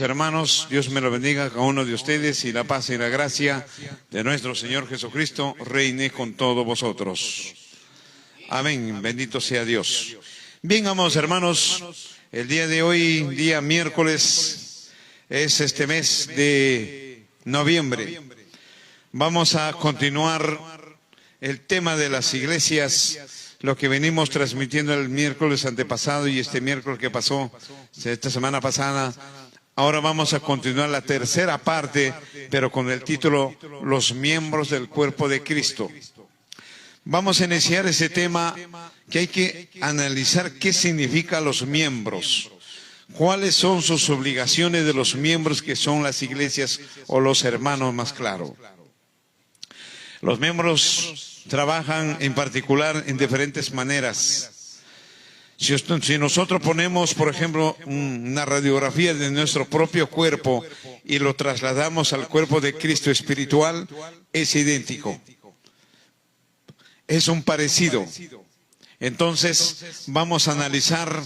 Hermanos, Dios me lo bendiga a cada uno de ustedes y la paz y la gracia de nuestro Señor Jesucristo reine con todos vosotros. Amén, bendito sea Dios. Bien, amados hermanos, el día de hoy, día miércoles, es este mes de noviembre. Vamos a continuar el tema de las iglesias, lo que venimos transmitiendo el miércoles antepasado y este miércoles que pasó, esta semana pasada. Ahora vamos a continuar la tercera parte, pero con el título Los miembros del cuerpo de Cristo. Vamos a iniciar ese tema que hay que analizar qué significa los miembros. ¿Cuáles son sus obligaciones de los miembros que son las iglesias o los hermanos más claro? Los miembros trabajan en particular en diferentes maneras. Si nosotros ponemos, por ejemplo, una radiografía de nuestro propio cuerpo y lo trasladamos al cuerpo de Cristo espiritual, es idéntico. Es un parecido. Entonces, vamos a analizar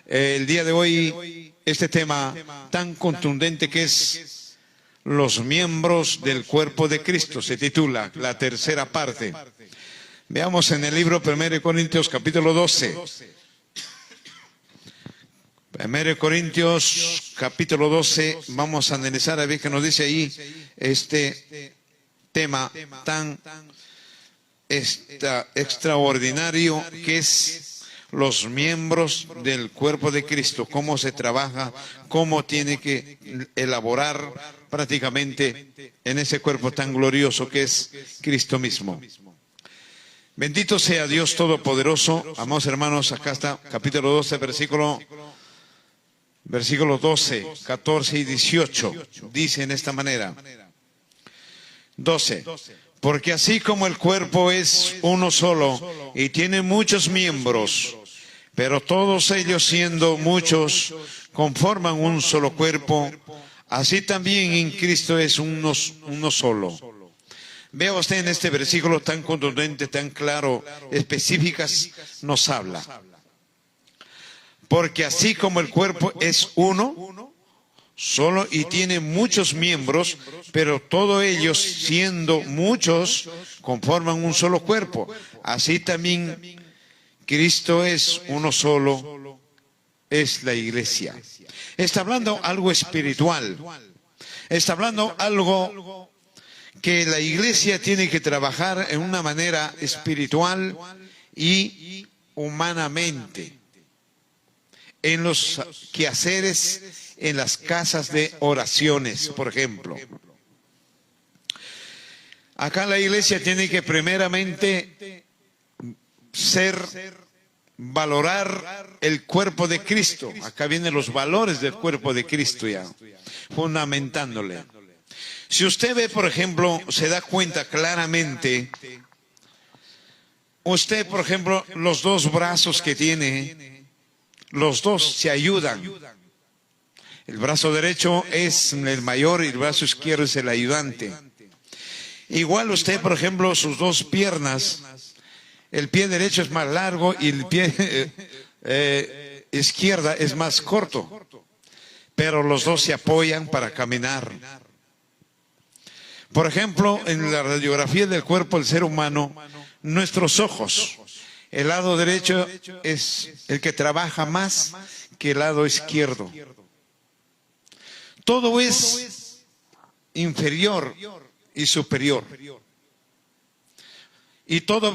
el día de hoy este tema tan contundente que es los miembros del cuerpo de Cristo. Se titula la tercera parte. Veamos en el libro 1 Corintios capítulo 12. 1 Corintios capítulo 12, vamos a analizar a ver qué nos dice ahí este tema tan extraordinario que es los miembros del cuerpo de Cristo, cómo se trabaja, cómo tiene que elaborar prácticamente en ese cuerpo tan glorioso que es Cristo mismo. Bendito sea Dios Todopoderoso. Amados hermanos, acá está capítulo 12, versículos 12, 14 y 18, dice en esta manera. 12. Porque así como el cuerpo es uno solo y tiene muchos miembros, pero todos ellos siendo muchos conforman un solo cuerpo, así también en Cristo es uno solo. Vea usted en este versículo tan contundente, tan claro, específicas, nos habla. Porque así como el cuerpo es uno solo y tiene muchos miembros, pero todos ellos siendo muchos conforman un solo cuerpo. Así también Cristo es uno solo, es la iglesia. Está hablando algo espiritual. Está hablando algo que la iglesia tiene que trabajar en una manera espiritual y humanamente. En los quehaceres, en las casas de oraciones, por ejemplo. Acá la iglesia tiene que primeramente valorar el cuerpo de Cristo. Acá vienen los valores del cuerpo de Cristo ya, fundamentándole. Si usted ve, por ejemplo, se da cuenta claramente, usted, por ejemplo, los dos brazos que tiene, los dos se ayudan. El brazo derecho es el mayor y el brazo izquierdo es el ayudante. Igual usted, por ejemplo, sus dos piernas, el pie derecho es más largo y el pie izquierda es más corto. Pero los dos se apoyan para caminar. Por ejemplo, en la radiografía del cuerpo del ser humano, nuestros ojos. El lado derecho es el que trabaja más que el lado izquierdo. Todo es inferior y superior.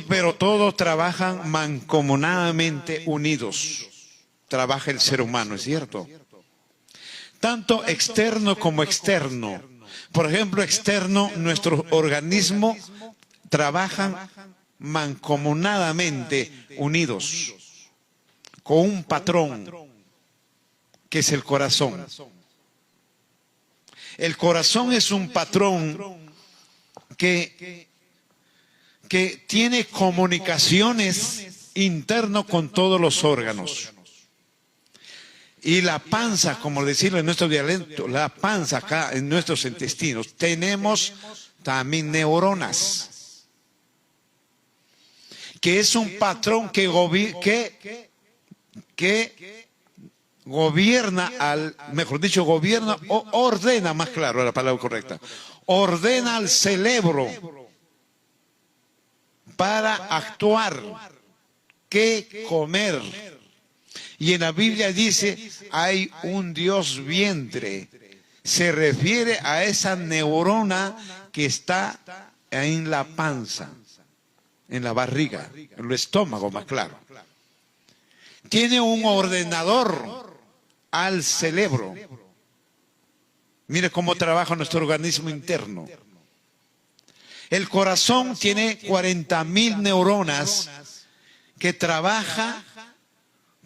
Pero todos trabajan mancomunadamente unidos. Trabaja el ser humano, ¿es cierto? Tanto externo como externo. Por ejemplo, externo, nuestro organismo trabajan mancomunadamente unidos con un patrón que es el corazón. El corazón es un patrón que tiene comunicaciones internas con todos los órganos. Y la panza, como decirlo en nuestro dialecto, la panza acá en nuestros intestinos, tenemos también neuronas. Que es un patrón que gobierna mejor dicho, gobierna o ordena, más claro, la palabra correcta, ordena al cerebro para actuar, qué comer. Y en la Biblia dice, hay un Dios vientre. Se refiere a esa neurona que está en la panza, en la barriga, en el estómago, más claro. Tiene un ordenador al cerebro. Mire cómo trabaja nuestro organismo interno. El corazón tiene 40.000 neuronas que trabaja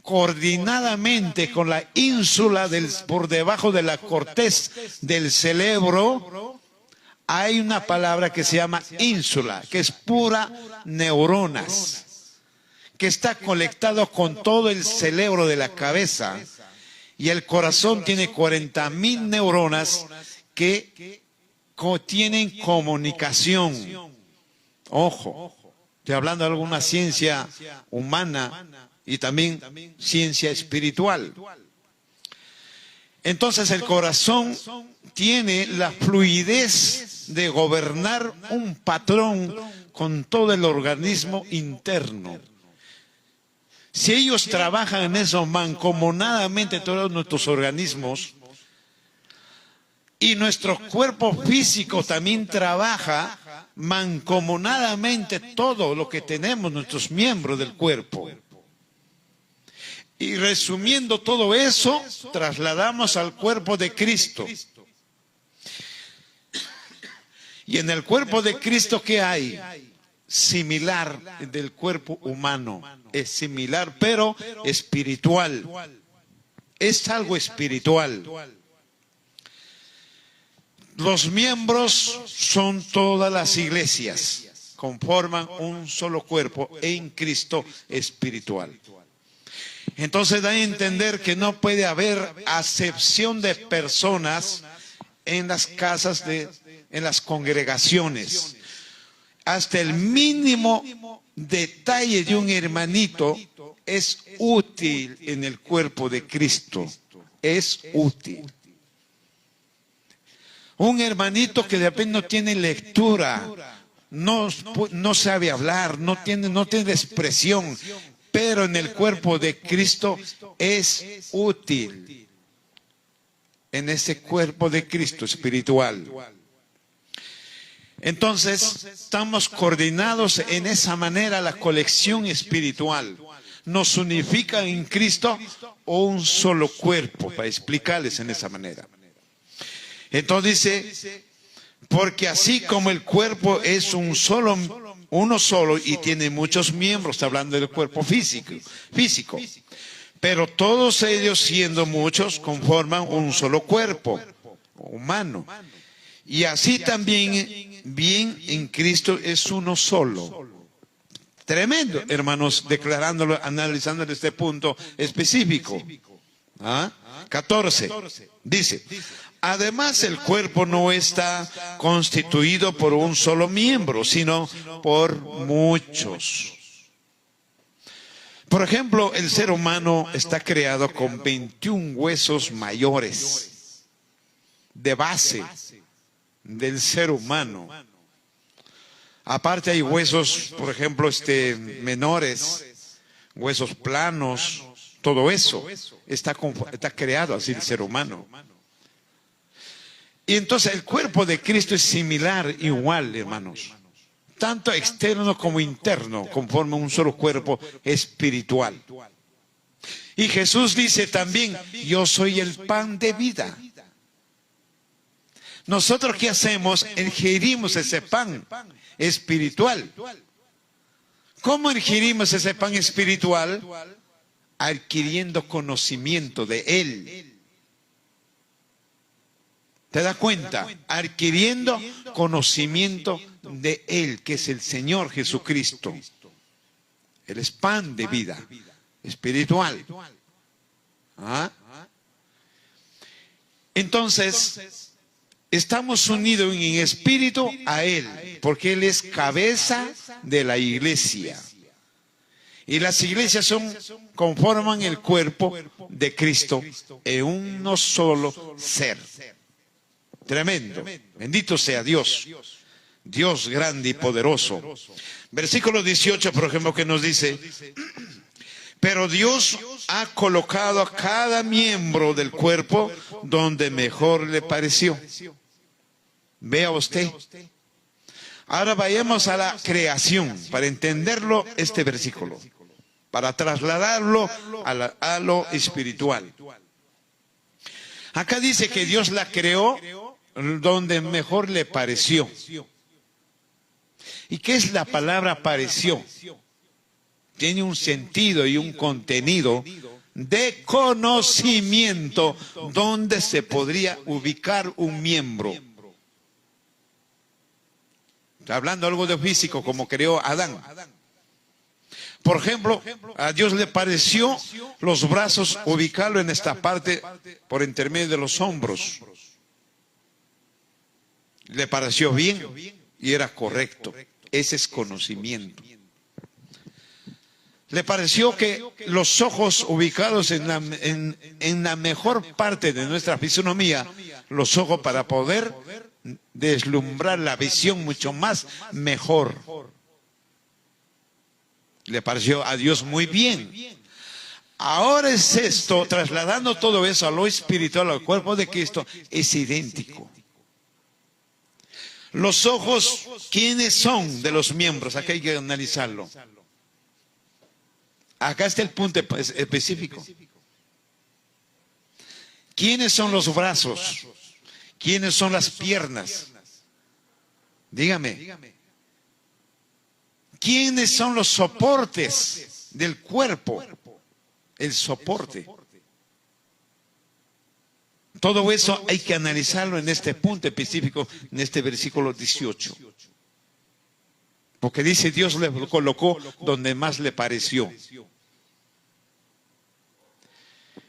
coordinadamente con la ínsula por debajo de la corteza del cerebro. Hay una palabra que se llama ínsula, que es pura neuronas, que está conectado con todo el cerebro de la cabeza. Y el corazón tiene 40.000 neuronas que tienen comunicación. Ojo, estoy hablando de alguna ciencia humana y también ciencia espiritual. Entonces el corazón tiene la fluidez de gobernar un patrón con todo el organismo interno. Si ellos trabajan en eso mancomunadamente, todos nuestros organismos, y nuestro cuerpo físico también trabaja mancomunadamente, todo lo que tenemos, nuestros miembros del cuerpo. Y resumiendo todo eso, trasladamos al cuerpo de Cristo. Y en el cuerpo de Cristo, ¿qué hay? Similar del cuerpo humano. Es similar, pero espiritual. Es algo espiritual. Los miembros son todas las iglesias. Conforman un solo cuerpo en Cristo espiritual. Entonces da a entender que no puede haber acepción de personas en las casas, en las congregaciones. Hasta el mínimo detalle de un hermanito es útil en el cuerpo de Cristo. Es útil. Un hermanito que de repente no tiene lectura, no sabe hablar, no tiene expresión, pero en el cuerpo de Cristo es útil. En ese cuerpo de Cristo espiritual. Entonces, estamos coordinados en esa manera, la colección espiritual. Nos unifica en Cristo un solo cuerpo, para explicarles en esa manera. Entonces dice, porque así como el cuerpo es uno solo y tiene muchos miembros, está hablando del cuerpo físico, pero todos ellos siendo muchos conforman un solo cuerpo humano. Y así también, bien en Cristo es uno solo. Tremendo, hermanos, declarándolo, analizando este punto específico. 14, dice, además el cuerpo no está constituido por un solo miembro, sino por muchos. Por ejemplo, el ser humano está creado con 21 huesos mayores de base del ser humano. Aparte hay huesos, por ejemplo, menores, huesos planos, todo eso está creado así el ser humano. Y entonces el cuerpo de Cristo es similar, igual, hermanos. Tanto externo como interno, conforme un solo cuerpo espiritual. Y Jesús dice también, yo soy el pan de vida. Nosotros, ¿qué hacemos? Ingerimos ese pan espiritual. ¿Cómo ingerimos ese pan espiritual? Adquiriendo conocimiento de Él. ¿Te das cuenta? Adquiriendo conocimiento de Él, que es el Señor Jesucristo. Él es pan de vida espiritual. Entonces, estamos unidos en espíritu a Él, porque Él es cabeza de la iglesia. Y las iglesias conforman el cuerpo de Cristo en uno solo ser. Tremendo. Bendito sea Dios. Dios grande y poderoso. Versículo 18, por ejemplo, que nos dice: pero Dios ha colocado a cada miembro del cuerpo donde mejor le pareció. Vea usted. Ahora vayamos a la creación para entenderlo este versículo, para trasladarlo a lo espiritual. Acá dice que Dios la creó donde mejor le pareció. ¿Y qué es la palabra pareció? Tiene un sentido y un contenido de conocimiento donde se podría ubicar un miembro. Está hablando algo de físico, como creó Adán. Por ejemplo, a Dios le pareció los brazos ubicarlo en esta parte por intermedio de los hombros. Le pareció bien y era correcto. Ese es conocimiento. Le pareció que los ojos ubicados en la mejor parte de nuestra fisonomía, los ojos para poder deslumbrar la visión mucho más mejor. Le pareció a Dios muy bien. Ahora es esto, trasladando todo eso a lo espiritual, al cuerpo de Cristo, es idéntico. Los ojos, ¿quiénes son de los miembros? Acá hay que analizarlo. Acá está el punto específico. ¿Quiénes son los brazos? ¿Quiénes son las piernas? Dígame. ¿Quiénes son los soportes del cuerpo? El soporte. Todo eso hay que analizarlo en este punto específico, en este versículo 18. Porque dice Dios le colocó donde más le pareció.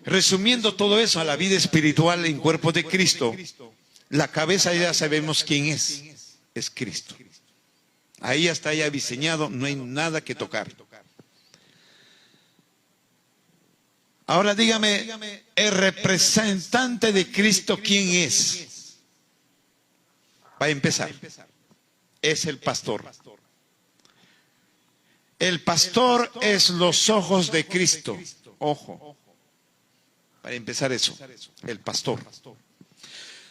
Resumiendo todo eso a la vida espiritual en cuerpo de Cristo, la cabeza ya sabemos quién es Cristo. Ahí ya está ya diseñado, no hay nada que tocar. Ahora dígame, el representante de Cristo, ¿quién es? Para empezar, es el pastor. El pastor es los ojos de Cristo. Ojo. Para empezar eso, el pastor.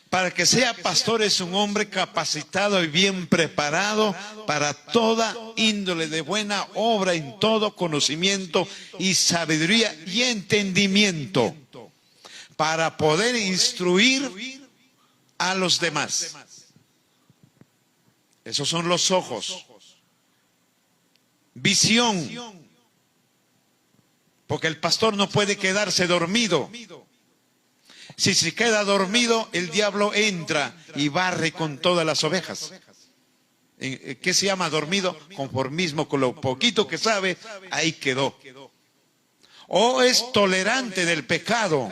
Para que sea pastor es un hombre capacitado y bien preparado para toda índole de buena obra en todo conocimiento y sabiduría y entendimiento, para poder instruir a los demás. Esos son los ojos. Visión. Porque el pastor no puede quedarse dormido. Si se queda dormido, el diablo entra y barre con todas las ovejas. ¿Qué se llama dormido? Conformismo, con lo poquito que sabe, ahí quedó. O es tolerante del pecado.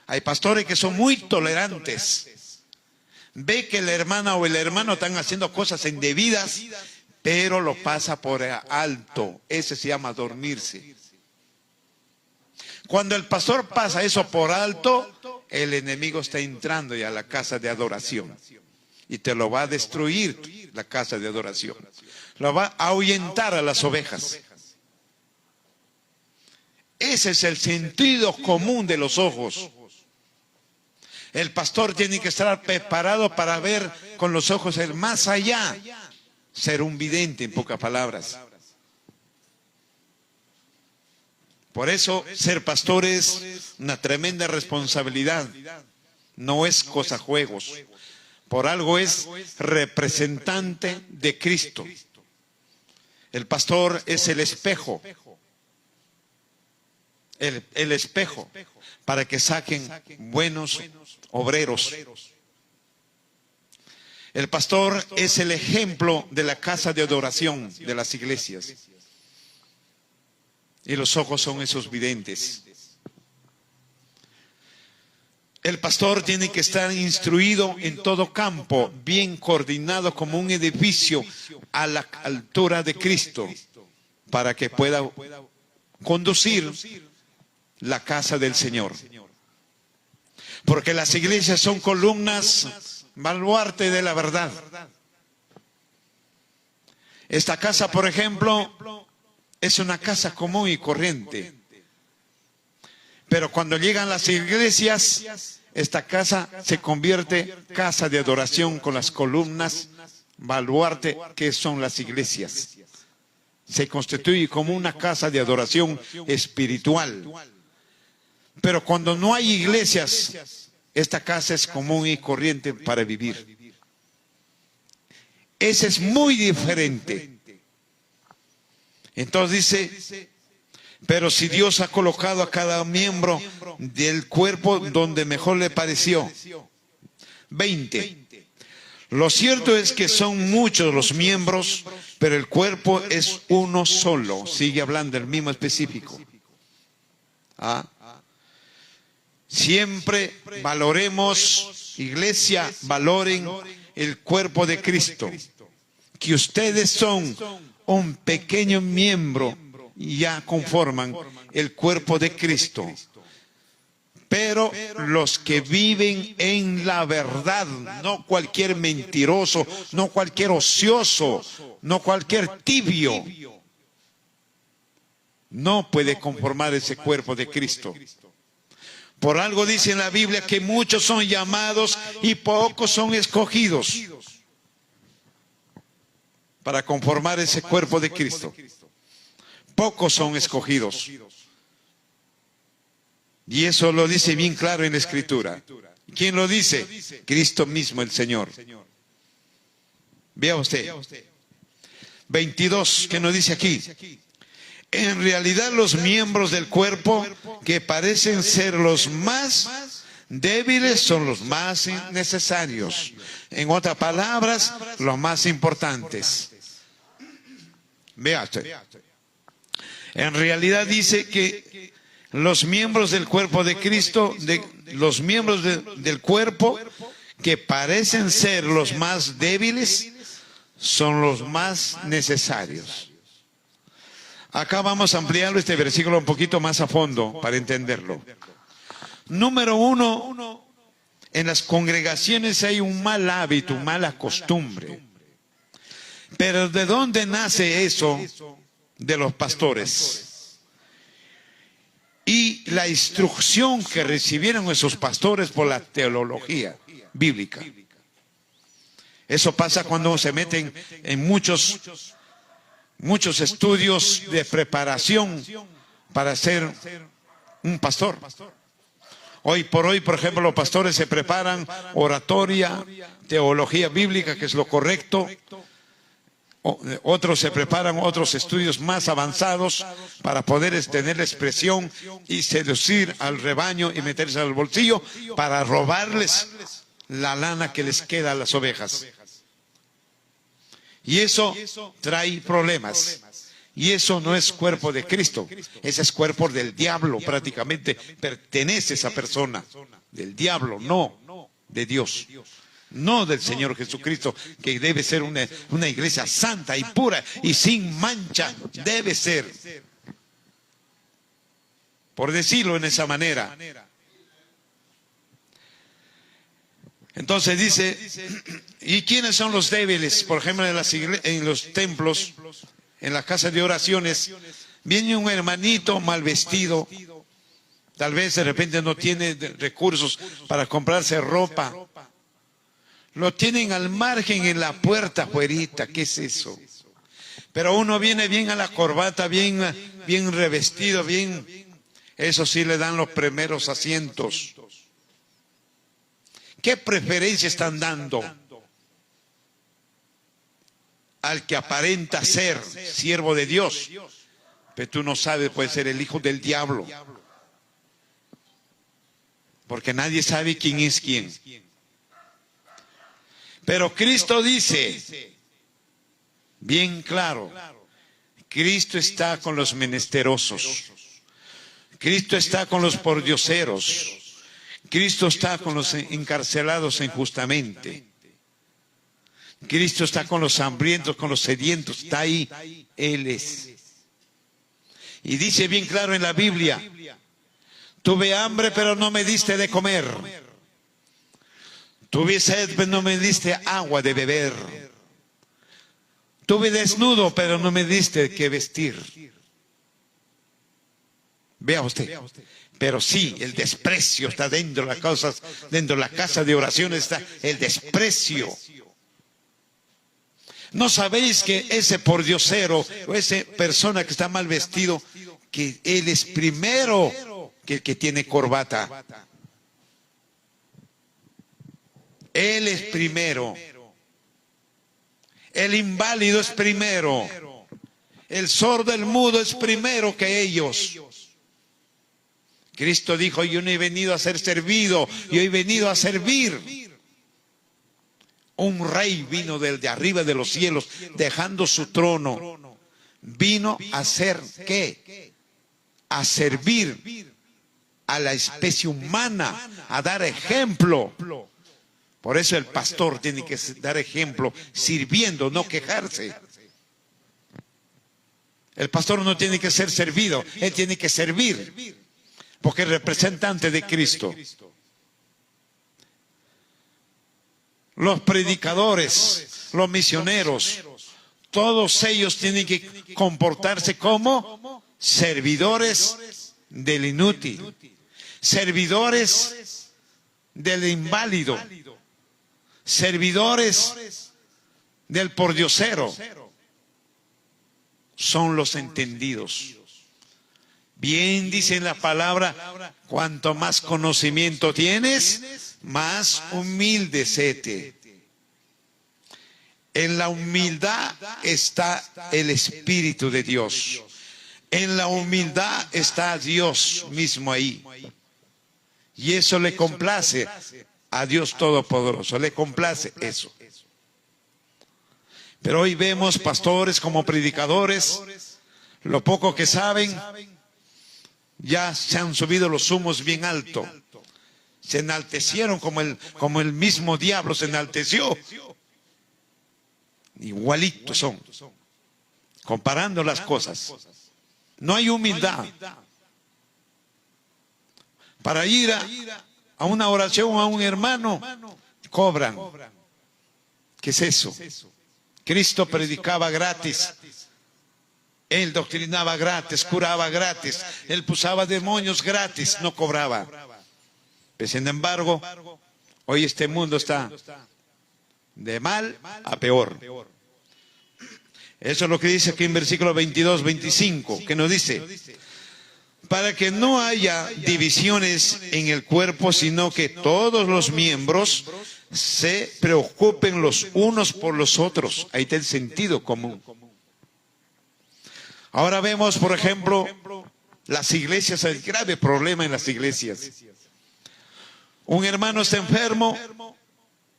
Hay pastores que son muy tolerantes. Ve que la hermana o el hermano están haciendo cosas indebidas, pero lo pasa por alto. Ese se llama dormirse. Cuando el pastor pasa eso por alto, el enemigo está entrando ya a la casa de adoración. Y te lo va a destruir la casa de adoración. Lo va a ahuyentar a las ovejas. Ese es el sentido común de los ojos. El pastor tiene que estar preparado para ver con los ojos el más allá. Ser un vidente, en pocas palabras. Por eso ser pastor es una tremenda responsabilidad. No es cosa juegos. Por algo es representante de Cristo. El pastor es el espejo. El espejo para que saquen buenos obreros. El pastor es el ejemplo de la casa de adoración de las iglesias. Y los ojos son esos videntes. El pastor tiene que estar instruido en todo campo, bien coordinado como un edificio a la altura de Cristo. para que pueda conducir la casa del Señor. Porque las iglesias son columnas, baluarte de la verdad. Esta casa, por ejemplo, es una casa común y corriente. Pero cuando llegan las iglesias, esta casa se convierte en casa de adoración con las columnas, baluarte, que son las iglesias. Se constituye como una casa de adoración espiritual. Pero cuando no hay iglesias, esta casa es común y corriente para vivir. Ese es muy diferente. Entonces dice, pero si Dios ha colocado a cada miembro del cuerpo donde mejor le pareció. 20. Lo cierto es que son muchos los miembros, pero el cuerpo es uno solo. Sigue hablando el mismo específico. Siempre valoremos, iglesia, valoren el cuerpo de Cristo. Que ustedes son un pequeño miembro y ya conforman el cuerpo de Cristo. Pero los que viven en la verdad, no cualquier mentiroso, no cualquier ocioso, no cualquier tibio, no puede conformar ese cuerpo de Cristo. Por algo dice en la Biblia que muchos son llamados y pocos son escogidos para conformar ese cuerpo de Cristo. Pocos son escogidos. Y eso lo dice bien claro en la Escritura. ¿Quién lo dice? Cristo mismo, el Señor. Vea usted. 22, ¿qué nos dice aquí? En realidad los miembros del cuerpo que parecen ser los más débiles son los más necesarios. En otras palabras, los más importantes. Vea usted. En realidad dice que los miembros del cuerpo de Cristo, los miembros del cuerpo que parecen ser los más débiles, son los más necesarios. Acá vamos a ampliarlo este versículo un poquito más a fondo para entenderlo. Número 1, en las congregaciones hay un mal hábito, mala costumbre. Pero ¿de dónde nace eso? De los pastores. Y la instrucción que recibieron esos pastores por la teología bíblica. Eso pasa cuando se meten en muchos estudios de preparación para ser un pastor. Hoy por hoy, por ejemplo, los pastores se preparan oratoria, teología bíblica, que es lo correcto. Otros se preparan otros estudios más avanzados para poder tener la expresión y seducir al rebaño y meterse al bolsillo para robarles la lana que les queda a las ovejas. Y eso trae problemas. Y eso no es cuerpo de Cristo. Ese es cuerpo del diablo, prácticamente pertenece a esa persona. Del diablo, no de Dios. No del Señor Jesucristo, que debe ser una iglesia santa y pura y sin mancha. Debe ser. Por decirlo en esa manera. Entonces dice, ¿y quiénes son los débiles? Por ejemplo, en los templos, en las casas de oraciones, viene un hermanito mal vestido. Tal vez de repente no tiene recursos para comprarse ropa. Lo tienen al margen en la puerta afuerita. ¿Qué es eso? Pero uno viene bien a la corbata, bien revestido, bien. Eso sí le dan los primeros asientos. ¿Qué preferencia están dando? Al que aparenta ser siervo de Dios. Pero tú no sabes, puede ser el hijo del diablo. Porque nadie sabe quién es quién. Pero Cristo dice, bien claro, Cristo está con los menesterosos. Cristo está con los pordioseros. Cristo está con los encarcelados injustamente. Cristo está con los hambrientos, con los sedientos. Está ahí. Él es. Y dice bien claro en la Biblia: tuve hambre, pero no me diste de comer. Tuve sed, pero no me diste agua de beber. Tuve desnudo, pero no me diste que vestir. Vea usted. Pero sí, el desprecio está dentro de las cosas, dentro de la casa de oración está el desprecio. ¿No sabéis que ese pordiosero o esa persona que está mal vestido, que él es primero que el que tiene corbata? Él es primero. El inválido es primero. El sordo, el mudo es primero que ellos. Cristo dijo: yo no he venido a ser servido, yo he venido a servir. Un rey vino de arriba de los cielos, dejando su trono. Vino a hacer ¿qué? A servir a la especie humana, a dar ejemplo. Por eso el pastor tiene que dar ejemplo, sirviendo, no quejarse. El pastor no tiene que ser servido, él tiene que servir, porque es representante de Cristo. Los predicadores, los misioneros, todos ellos tienen que comportarse como servidores del inútil, servidores del inválido, servidores del pordiosero. Son los entendidos. Bien dice la palabra: cuanto más conocimiento tienes, más humilde séte. En la humildad está el Espíritu de Dios. En la humildad está Dios mismo ahí. Y eso le complace a Dios Todopoderoso. Le complace eso. Pero hoy vemos pastores como predicadores, lo poco que saben, ya se han subido los humos bien alto. Se enaltecieron como el mismo diablo se enalteció. Igualitos son, comparando las cosas. No hay humildad. Para ir a una oración a un hermano, cobran. ¿Qué es eso? Cristo predicaba gratis. Él doctrinaba gratis, curaba gratis. Él expulsaba demonios gratis, no cobraba. Pero sin embargo, hoy este mundo está de mal a peor. Eso es lo que dice aquí en versículo 22, 25, que nos dice: para que no haya divisiones en el cuerpo, sino que todos los miembros se preocupen los unos por los otros. Ahí está el sentido común. Ahora vemos, por ejemplo, las iglesias, el grave problema en las iglesias. Un hermano está enfermo,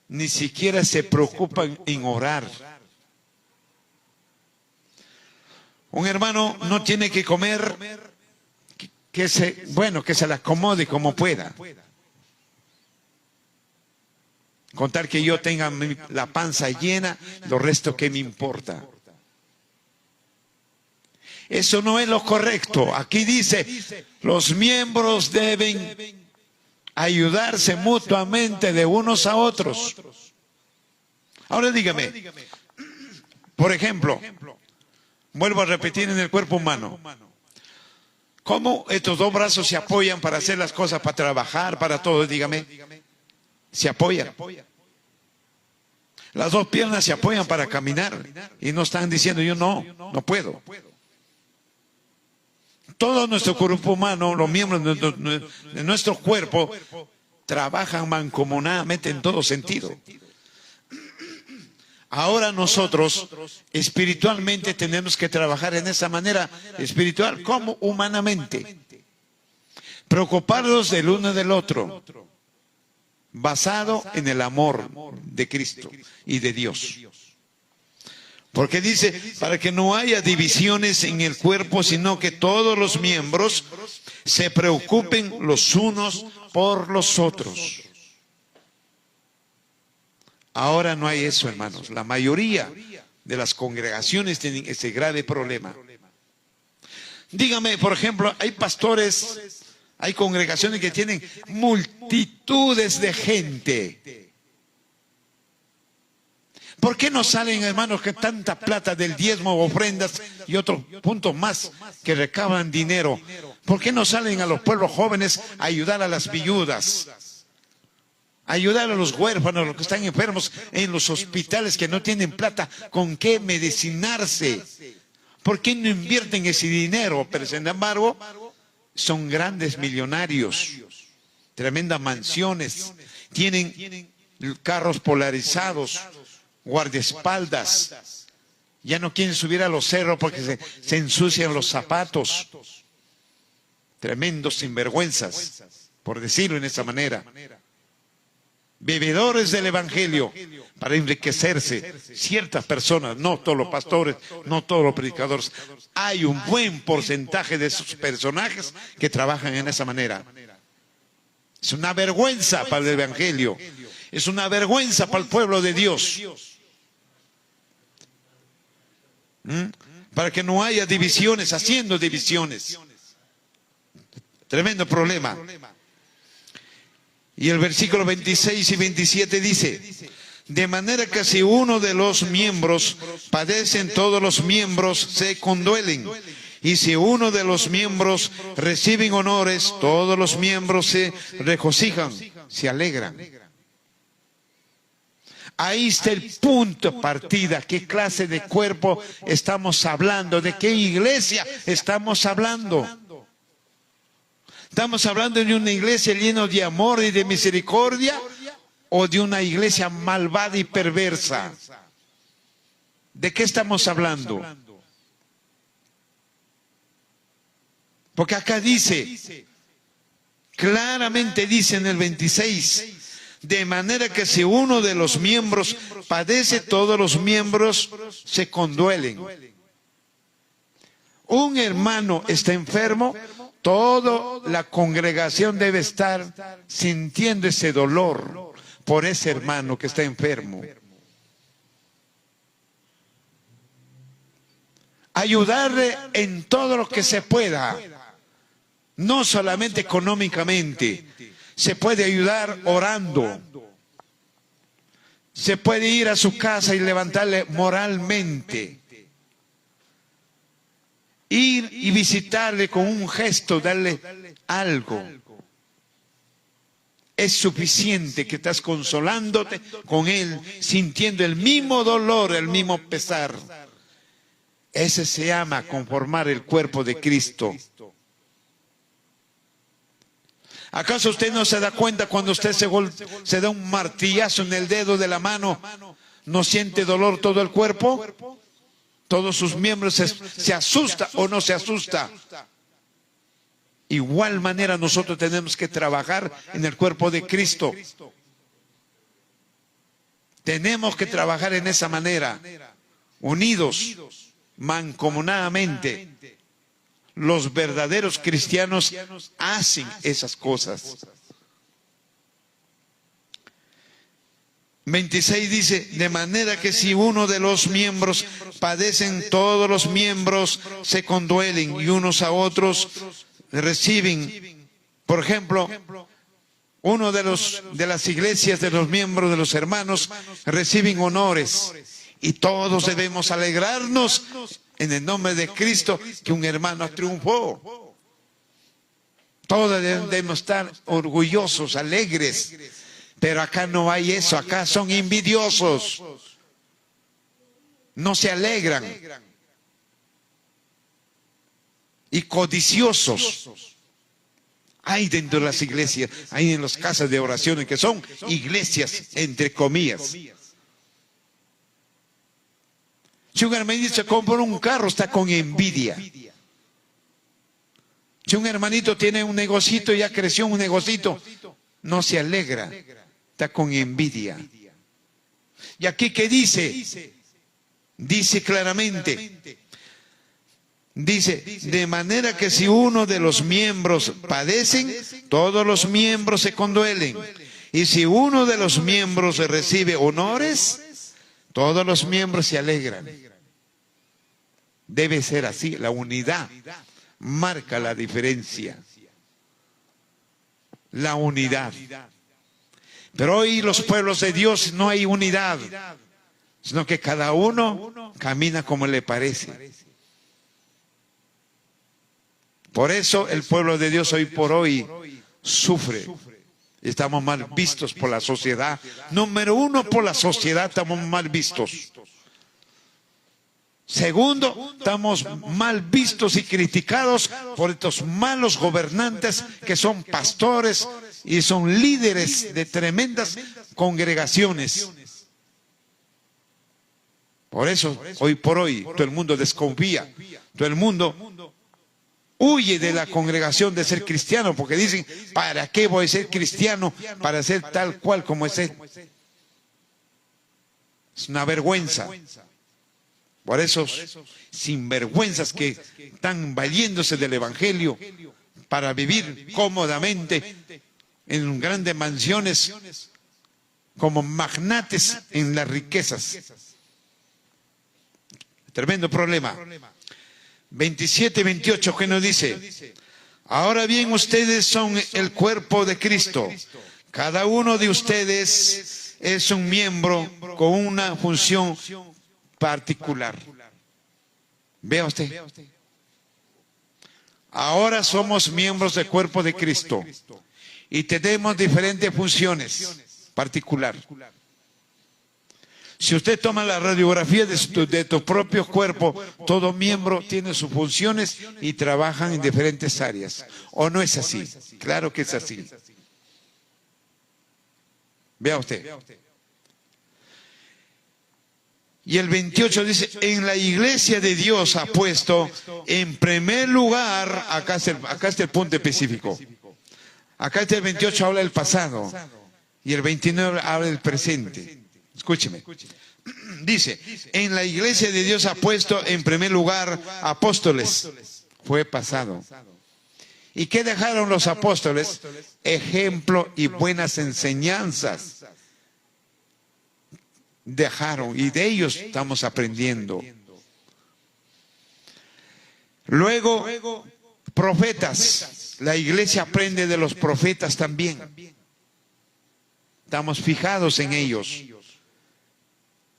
ni siquiera se preocupan en orar. Un hermano no tiene que comer, que se le acomode como pueda. Contar que yo tenga la panza llena, lo resto que me importa. Eso no es lo correcto. Aquí dice: los miembros deben ayudarse mutuamente de unos a otros. Ahora dígame, por ejemplo, vuelvo a repetir, en el cuerpo humano, ¿cómo estos dos brazos se apoyan para hacer las cosas, para trabajar, para todo? Dígame, se apoyan. Las dos piernas se apoyan para caminar y no están diciendo: yo no puedo. Todo nuestro cuerpo humano, los miembros de nuestro cuerpo, trabajan mancomunadamente en todo sentido. Ahora nosotros espiritualmente tenemos que trabajar en esa manera espiritual como humanamente. Preocuparnos del uno del otro, basado en el amor de Cristo y de Dios. Porque dice: para que no haya divisiones en el cuerpo, sino que todos los miembros se preocupen los unos por los otros. Ahora no hay eso, hermanos. La mayoría de las congregaciones tienen ese grave problema. Dígame, por ejemplo, hay pastores, hay congregaciones que tienen multitudes de gente. ¿Por qué no salen, hermanos, que tanta plata del diezmo, ofrendas y otros puntos más que recaban dinero? ¿Por qué no salen a los pueblos jóvenes a ayudar a las viudas? A ayudar a los huérfanos, a los que están enfermos en los hospitales que no tienen plata con qué medicinarse. ¿Por qué no invierten ese dinero? Pero sin embargo, son grandes millonarios, tremendas mansiones, tienen carros polarizados, guardaespaldas. Ya no quieren subir a los cerros porque se ensucian los zapatos. Tremendos sinvergüenzas, por decirlo en esa manera. Bebedores del evangelio para enriquecerse. Ciertas personas, no todos los pastores, no todos los predicadores. Hay un buen porcentaje de esos personajes que trabajan en esa manera. Es una vergüenza para el evangelio. Es una vergüenza para el pueblo de Dios. Para que no haya divisiones, haciendo divisiones. Tremendo problema. Y el versículo 26 y 27 dice: de manera que si uno de los miembros padecen, todos los miembros se conduelen. Y si uno de los miembros reciben honores, todos los miembros se regocijan, se alegran. Ahí está el punto de partida. ¿Qué clase de cuerpo estamos hablando? ¿De qué iglesia estamos hablando? ¿Estamos hablando de una iglesia llena de amor y de misericordia o de una iglesia malvada y perversa? ¿De qué estamos hablando? Porque acá dice, claramente dice en el 26, de manera que si uno de los miembros padece, todos los miembros se conduelen. Un hermano está enfermo, toda la congregación debe estar sintiendo ese dolor por ese hermano que está enfermo. Ayudarle en todo lo que se pueda, no solamente económicamente. Se puede ayudar orando. Se puede ir a su casa y levantarle moralmente. Ir y visitarle con un gesto, darle algo. Es suficiente que estás consolándote con él, sintiendo el mismo dolor, el mismo pesar. Ese se llama conformar el cuerpo de Cristo. ¿Acaso usted no se da cuenta cuando usted se da un martillazo en el dedo de la mano? ¿No siente dolor todo el cuerpo? Todos sus miembros se asusta o no se asusta. Igual manera nosotros tenemos que trabajar en el cuerpo de Cristo. Tenemos que trabajar en esa manera, unidos, mancomunadamente. Los verdaderos cristianos hacen esas cosas. 26 dice, de manera que si uno de los miembros padecen, todos los miembros se conduelen y unos a otros reciben. Por ejemplo, uno de las iglesias, de los miembros, de los hermanos, reciben honores. Y todos debemos alegrarnos en el nombre de Cristo que un hermano triunfó. Todos debemos estar orgullosos, alegres. Pero acá no hay eso, acá son envidiosos. No se alegran. Y codiciosos. Hay dentro de las iglesias, hay en las casas de oraciones que son iglesias, entre comillas. Si un hermanito se compra un carro, está con envidia. Si un hermanito tiene un negocito, ya creció un negocito, no se alegra, está con envidia. ¿Y aquí qué dice? Dice claramente, dice, de manera que si uno de los miembros padecen, todos los miembros se conduelen. Y si uno de los miembros recibe honores, todos los miembros se alegran. Debe ser así, la unidad. marca la diferencia, la unidad. Pero hoy los pueblos de Dios no hay unidad, sino que cada uno camina como le parece. Por eso el pueblo de Dios hoy por hoy sufre. Estamos mal vistos por la sociedad. Número uno, por la sociedad estamos mal vistos. Segundo, estamos mal vistos y criticados por estos malos gobernantes que son pastores y son líderes de tremendas congregaciones. Por eso, hoy por hoy, todo el mundo desconfía, todo el mundo huye de la congregación de ser cristiano, porque dicen, ¿para qué voy a ser cristiano? Para ser tal cual como es él. Es una vergüenza. Por esos sinvergüenzas que están valiéndose del evangelio para vivir cómodamente en grandes mansiones como magnates en las riquezas. Tremendo problema. 27 y 28, ¿qué nos dice? Ahora bien, ustedes son el cuerpo de Cristo. Cada uno de ustedes es un miembro con una función particular. Vea usted. Ahora somos miembros del cuerpo de Cristo y tenemos diferentes funciones particulares. Si usted toma la radiografía de tu propio cuerpo, todo miembro tiene sus funciones y trabajan en diferentes áreas. ¿O no es así? Claro que es así. Vea usted. Y el 28 dice, en la iglesia de Dios ha puesto en primer lugar, acá está el punto específico. Acá está el 28, habla del pasado. Y el 29 habla del presente. Escúcheme. Dice, en la iglesia de Dios ha puesto en primer lugar apóstoles. Fue pasado. ¿Y qué dejaron los apóstoles? Ejemplo y buenas enseñanzas. Dejaron, y de ellos estamos aprendiendo. Luego, profetas. La iglesia aprende de los profetas también. Estamos fijados en ellos.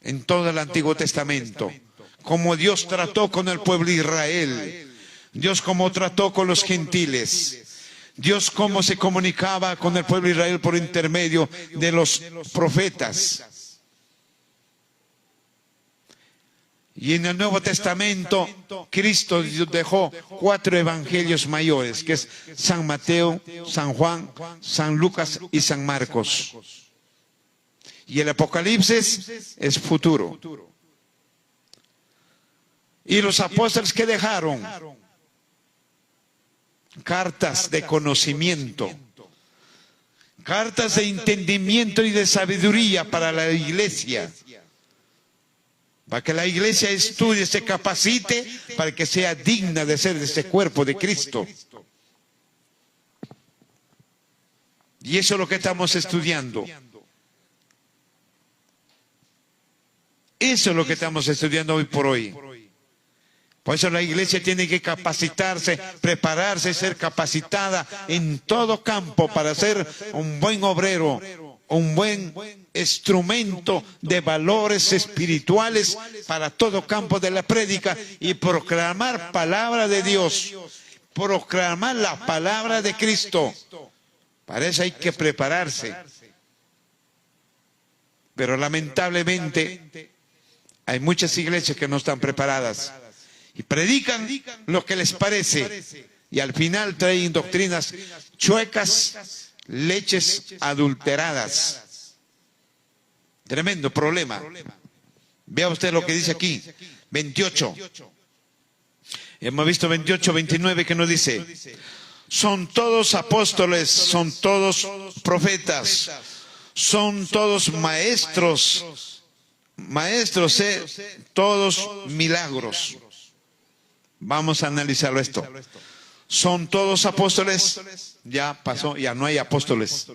En todo el Antiguo Testamento. Como Dios trató con el pueblo de Israel. Dios cómo trató con los gentiles. Dios cómo se comunicaba con el pueblo de Israel por intermedio de los profetas. Y en el Nuevo Testamento, Cristo dejó 4 evangelios mayores, que es San Mateo, San Juan, San Lucas y San Marcos. Y el Apocalipsis es futuro. ¿Y los apóstoles qué dejaron? Cartas de conocimiento. Cartas de entendimiento y de sabiduría para la iglesia. Para que la iglesia estudie, se capacite, para que sea digna de ser de este cuerpo de Cristo. Y eso es lo que estamos estudiando. Eso es lo que estamos estudiando hoy por hoy. Por eso la iglesia tiene que capacitarse, prepararse, ser capacitada en todo campo para ser un buen obrero, un buen instrumento de valores espirituales para todo campo de la prédica y proclamar palabra de Dios, proclamar la palabra de Cristo. Para eso hay que prepararse. Pero lamentablemente hay muchas iglesias que no están preparadas y predican lo que les parece y al final traen doctrinas chuecas, leches adulteradas. Tremendo problema. Vea usted lo que dice aquí, 28. Hemos visto 28, 29 que nos dice, son todos apóstoles, son todos profetas, son todos maestros, todos milagros. Vamos a analizarlo esto. ¿Son todos apóstoles? Ya pasó, ya no hay apóstoles.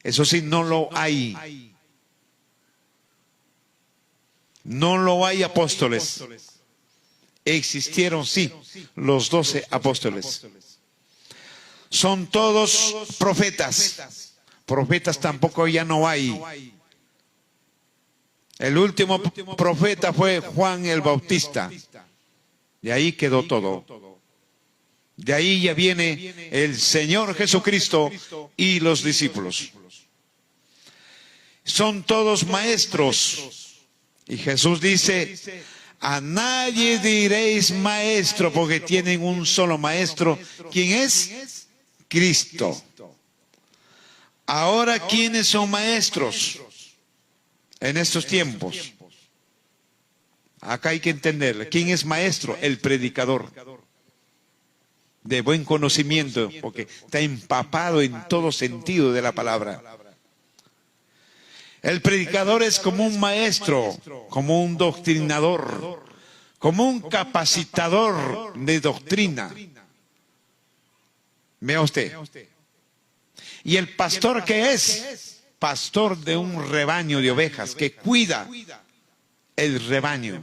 Eso sí, no lo hay. No lo hay apóstoles. Existieron, sí, los 12 apóstoles. Son todos profetas. Profetas tampoco ya no hay. El último profeta fue Juan el Bautista. De ahí quedó todo. De ahí ya viene el Señor Jesucristo y los discípulos. Son todos maestros. Y Jesús dice: a nadie diréis maestro, porque tienen un solo maestro. ¿Quién es? Cristo. Ahora, ¿quiénes son maestros en estos tiempos? Acá hay que entenderlo. ¿Quién es maestro? El predicador. De buen conocimiento, porque está empapado en todo sentido de la palabra. El predicador es como un maestro, como un doctrinador, como un capacitador de doctrina. Vea usted. ¿Y el pastor qué es? Pastor de un rebaño de ovejas que cuida el rebaño.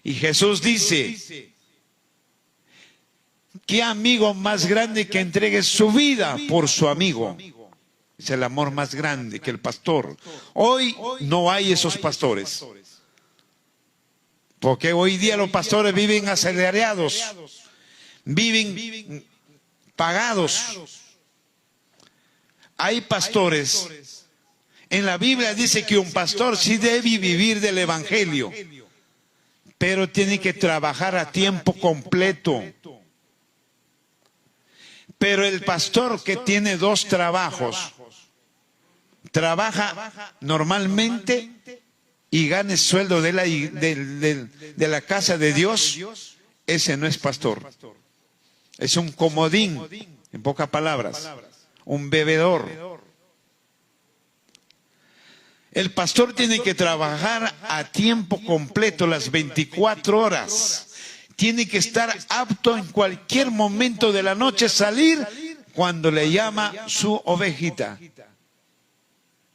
Y Jesús dice: ¿qué amigo más grande que entregue su vida por su amigo? Es el amor más grande que el pastor. Hoy no hay esos pastores. Porque hoy día los pastores viven asalariados, viven pagados. Hay pastores. En la Biblia dice que un pastor sí debe vivir del evangelio, pero tiene que trabajar a tiempo completo. Pero el pastor que tiene 2 trabajos, trabaja normalmente y gane sueldo de la casa de Dios, ese no es pastor. Es un comodín, en pocas palabras, un bebedor. El pastor tiene que trabajar a tiempo completo, las 24 horas. Tiene que estar apto en cualquier momento de la noche, salir cuando le llama su ovejita.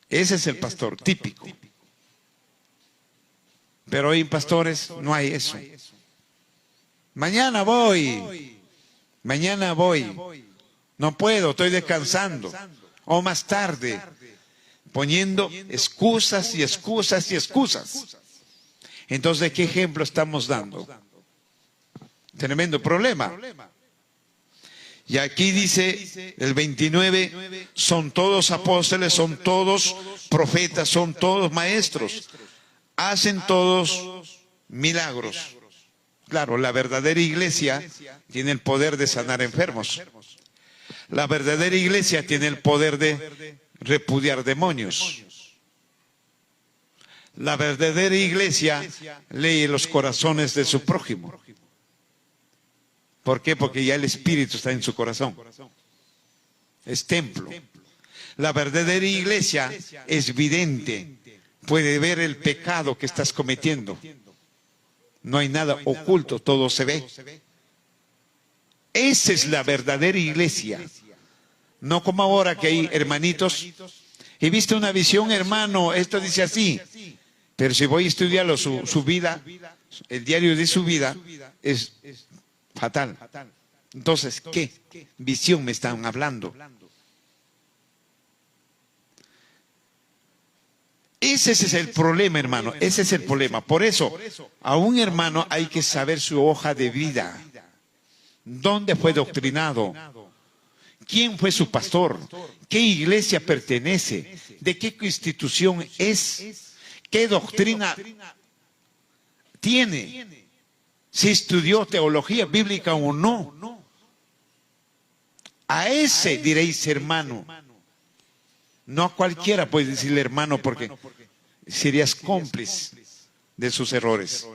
Ese es el pastor típico. Pero hoy, pastores, no hay eso. Mañana voy. No puedo, estoy descansando. O más tarde. Poniendo excusas y excusas y excusas. Entonces, ¿qué ejemplo estamos dando? Tremendo problema. Y aquí dice el 29, son todos apóstoles, son todos profetas, son todos maestros. Hacen todos milagros. Claro, la verdadera iglesia tiene el poder de sanar enfermos. La verdadera iglesia tiene el poder de repudiar demonios. La verdadera iglesia lee los corazones de su prójimo. ¿Por qué? Porque ya el Espíritu está en su corazón. Es templo. La verdadera iglesia es vidente. Puede ver el pecado que estás cometiendo. No hay nada oculto, todo se ve. Esa es la verdadera iglesia. No como ahora que hay hermanitos. He visto una visión, hermano, esto dice así. Pero si voy a estudiarlo, su vida, el diario de su vida, es fatal. Entonces, ¿qué visión me están hablando? Ese es el problema, hermano. Ese es el problema. Por eso, a un hermano hay que saber su hoja de vida. ¿Dónde fue doctrinado? ¿Quién fue su pastor? ¿Qué iglesia pertenece? ¿De qué institución es? ¿Qué doctrina tiene? ¿Si estudió teología bíblica o no? A ese diréis hermano. No a cualquiera puedes decirle hermano, porque serías cómplice de sus errores.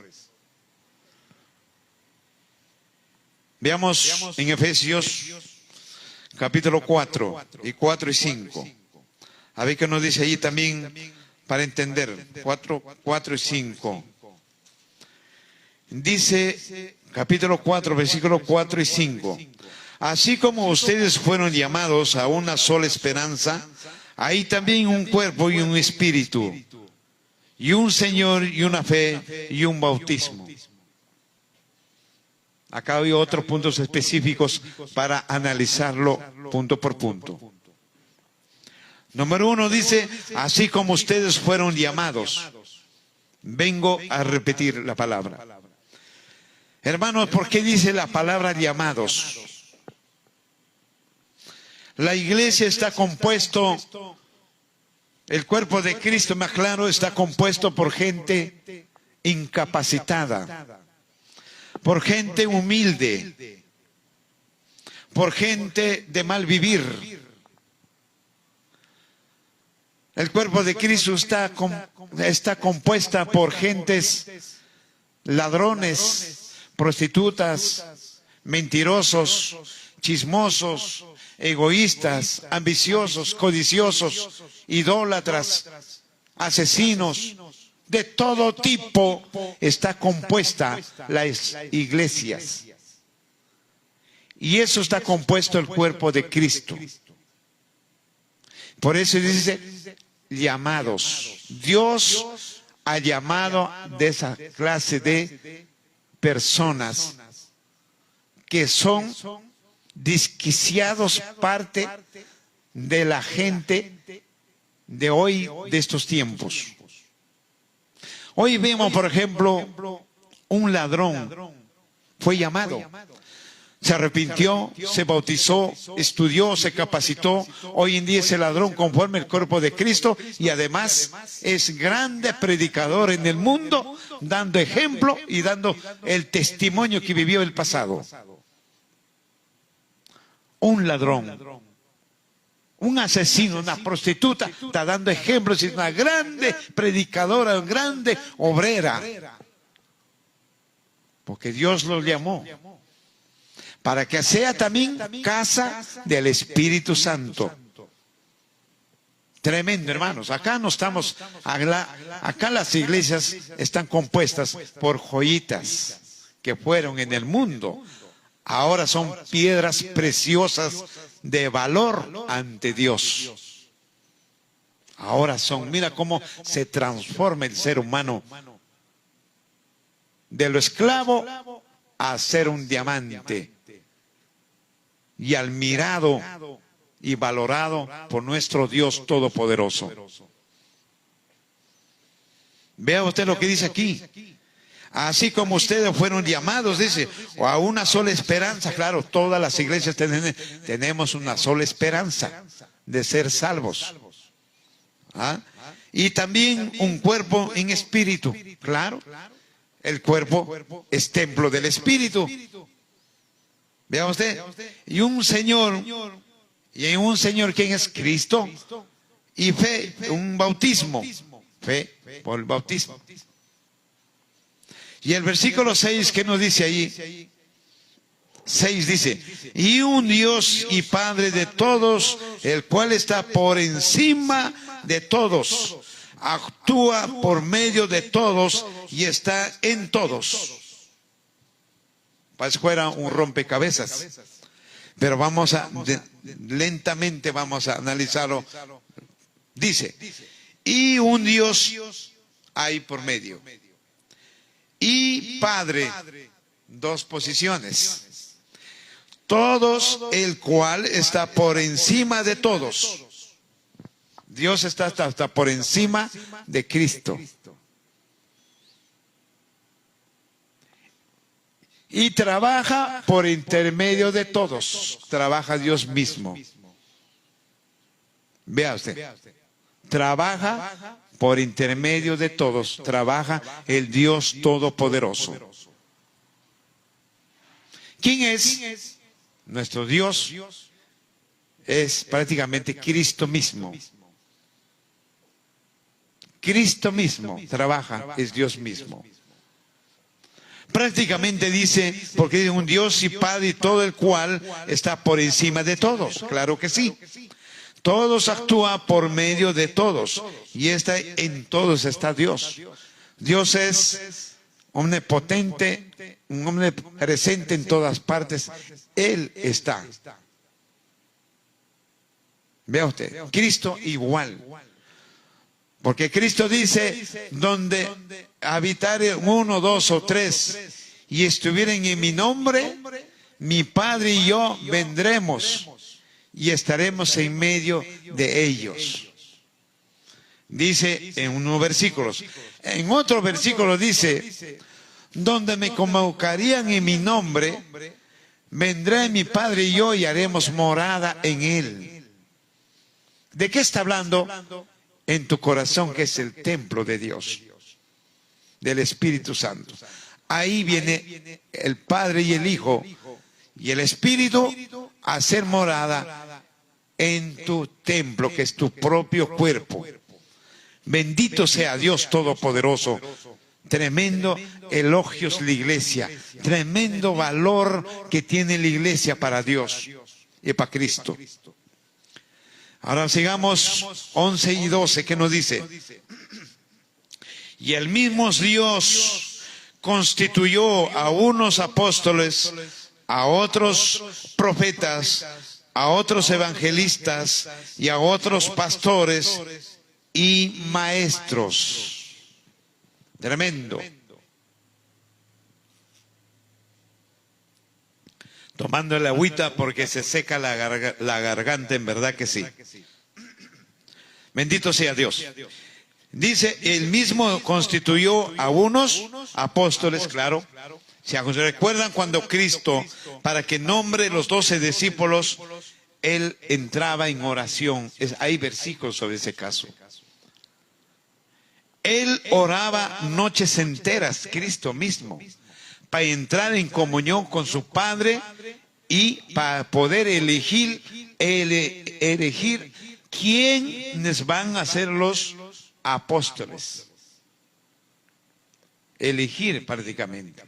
Veamos en Efesios capítulo 4 y 5. A ver qué nos dice allí también para entender. 4 y 5. Dice capítulo 4, versículos 4 y 5. Así como ustedes fueron llamados a una sola esperanza, hay también un cuerpo y un espíritu, y un Señor y una fe y un bautismo. Acá hay otros puntos específicos para analizarlo punto por punto. Número 1 dice, así como ustedes fueron llamados. Vengo a repetir la palabra. Hermanos, ¿por qué dice la palabra llamados? La iglesia está compuesto, el cuerpo de Cristo, más claro, está compuesto por gente incapacitada, por gente humilde, por gente de mal vivir. El cuerpo de Cristo está compuesta por gentes ladrones, prostitutas, mentirosos, chismosos, egoístas, ambiciosos, codiciosos, idólatras, asesinos. De todo tipo está compuesta las iglesias. Y eso está compuesto el cuerpo de Cristo. Por eso dice llamados. Dios ha llamado de esa clase de personas que son desquiciados parte de la gente de hoy, de estos tiempos. Hoy vemos, por ejemplo, un ladrón fue llamado. Se arrepintió, se bautizó, estudió, se capacitó. Hoy en día es el ladrón conforme al cuerpo de Cristo y además es grande predicador en el mundo, dando ejemplo y dando el testimonio que vivió el pasado. Un ladrón, un asesino, una prostituta, está dando ejemplos, es una grande predicadora, una grande obrera. Porque Dios los llamó. Para que sea también casa del Espíritu Santo. Tremendo, hermanos. Acá no estamos, acá las iglesias están compuestas por joyitas que fueron en el mundo. Ahora son piedras preciosas de valor ante Dios. Ahora son, mira cómo se transforma el ser humano de lo esclavo a ser un diamante. Y admirado y valorado por nuestro Dios Todopoderoso. Vea usted lo que dice aquí. Así como ustedes fueron llamados, dice, a una sola esperanza. Claro, todas las iglesias tenemos una sola esperanza de ser salvos. ¿Ah? Y también un cuerpo en espíritu. Claro, el cuerpo es templo del Espíritu. Vea usted, y un Señor, ¿quién es? Cristo, y fe, un bautismo, fe por el bautismo. Y el versículo 6, ¿qué nos dice ahí? 6 dice, y un Dios y Padre de todos, el cual está por encima de todos, actúa por medio de todos y está en todos. Parece fuera un rompecabezas, pero lentamente vamos a analizarlo. Dice, y un Dios hay por medio, y Padre, dos posiciones, todos, el cual está por encima de todos. Dios está por encima de Cristo. Y trabaja por intermedio de todos. Trabaja Dios mismo. Vea usted. Trabaja por intermedio de todos. Trabaja el Dios Todopoderoso. ¿Quién es? Nuestro Dios es prácticamente Cristo mismo. Cristo mismo trabaja, es Dios mismo. Prácticamente dice, porque es un Dios y Padre y todo el cual está por encima de todos. Claro que sí. Todos actúa por medio de todos. Y en todos está Dios. Dios es omnipotente, omnipresente en todas partes. Él está. Vea usted, Cristo igual. Porque Cristo dice, donde habitare uno, dos o tres, y estuvieren en mi nombre, mi Padre y yo vendremos y estaremos en medio de ellos. Dice en unos versículos. En otro versículo dice, donde me convocarían en mi nombre, vendrá mi Padre y yo y haremos morada en él. ¿De qué está hablando? En tu corazón, que es el templo de Dios, del Espíritu Santo. Ahí viene el Padre y el Hijo y el Espíritu a hacer morada en tu templo, que es tu propio cuerpo. Bendito sea Dios Todopoderoso. Tremendo elogios la iglesia, tremendo valor que tiene la iglesia para Dios y para Cristo. Ahora sigamos 11 y 12, que nos dice: y el mismo Dios constituyó a unos apóstoles, a otros profetas, a otros evangelistas y a otros pastores y maestros. Tremendo. Tomando el agüita porque se seca la garganta, en verdad que sí. Bendito sea Dios. Dice, él mismo constituyó a unos apóstoles, claro. ¿Se recuerdan cuando Cristo, para que nombre los 12 discípulos, él entraba en oración? Hay versículos sobre ese caso. Él oraba noches enteras, Cristo mismo, para entrar en comunión con su Padre y para poder elegir quiénes van a ser los apóstoles. Elegir prácticamente.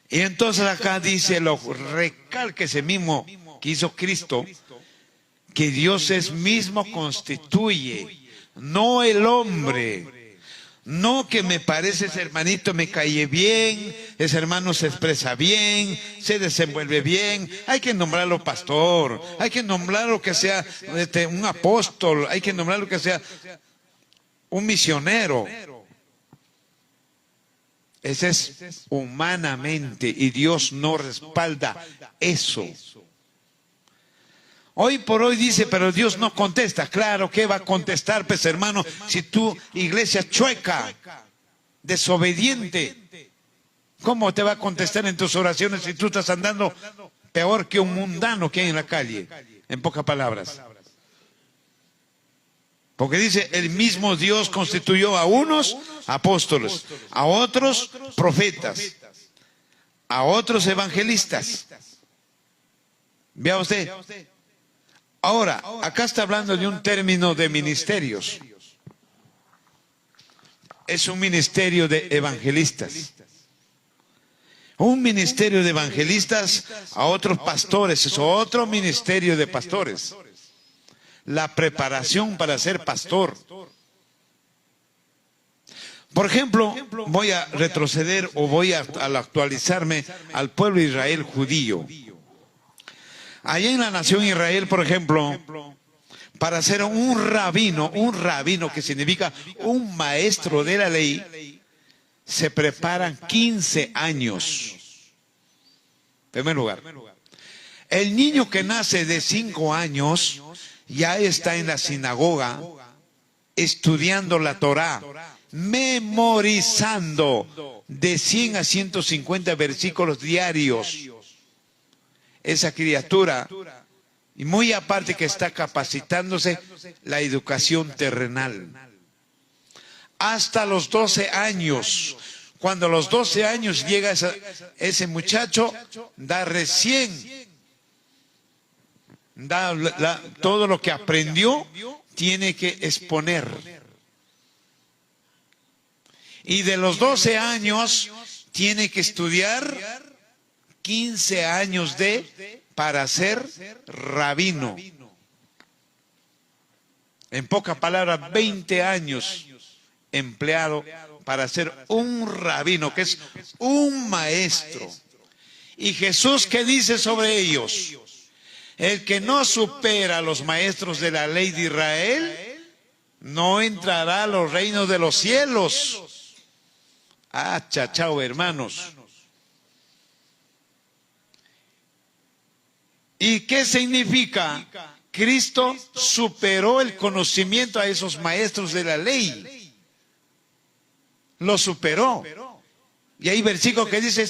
Y entonces acá dice, lo recalca ese mismo que hizo Cristo, que Dios es mismo constituye, no el hombre. No que me parece ese hermanito me cae bien, ese hermano se expresa bien, se desenvuelve bien, hay que nombrarlo pastor, hay que nombrarlo que sea un apóstol, hay que nombrarlo que sea un misionero. Ese es humanamente, y Dios no respalda eso. Hoy por hoy dice, pero Dios no contesta. Claro, ¿qué va a contestar, pues hermano? Si tu iglesia chueca, desobediente, ¿cómo te va a contestar en tus oraciones si tú estás andando peor que un mundano que hay en la calle? En pocas palabras. Porque dice, el mismo Dios constituyó a unos apóstoles, a otros profetas, a otros evangelistas. Vea usted. Ahora, acá está hablando de un término de ministerios. Es un ministerio de evangelistas. Un ministerio de evangelistas a otros pastores, es otro ministerio de pastores. La preparación para ser pastor. Por ejemplo, voy a retroceder o voy a actualizarme al pueblo de Israel judío. Allá en la nación Israel, por ejemplo, para ser un rabino que significa un maestro de la ley, se preparan 15 años. En primer lugar, el niño que nace de 5 años ya está en la sinagoga estudiando la Torá, memorizando de 100 a 150 versículos diarios. Esa criatura, y muy aparte que está capacitándose la educación terrenal. Hasta los 12 años, cuando a los 12 años llega ese muchacho, todo lo que aprendió, tiene que exponer. Y de los 12 años, tiene que estudiar 15 años para ser rabino. En pocas palabras, 20 años empleado para ser un rabino, que es un maestro. Y Jesús, ¿qué dice sobre ellos? El que no supera a los maestros de la ley de Israel, no entrará a los reinos de los cielos. Ah, chachao, hermanos. ¿Y qué significa? Cristo superó el conocimiento a esos maestros de la ley. Lo superó. Y hay versículo que dice,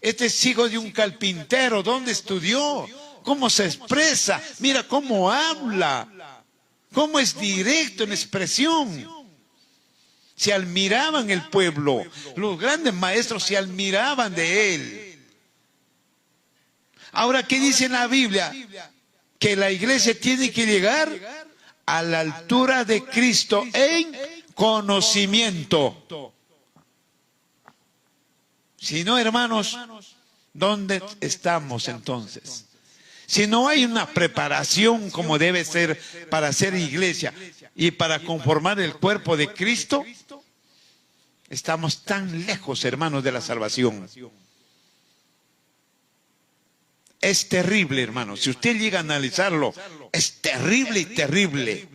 este es hijo de un carpintero. ¿Dónde estudió? ¿Cómo se expresa? Mira cómo habla. Cómo es directo en expresión. Se admiraban el pueblo. Los grandes maestros se admiraban de él. Ahora, ¿qué dice en la Biblia? Que la iglesia tiene que llegar a la altura de Cristo en conocimiento. Si no, hermanos, ¿dónde estamos entonces? Si no hay una preparación como debe ser para ser iglesia y para conformar el cuerpo de Cristo, estamos tan lejos, hermanos, de la salvación. Es terrible, hermanos. Si usted llega a analizarlo, es terrible y terrible.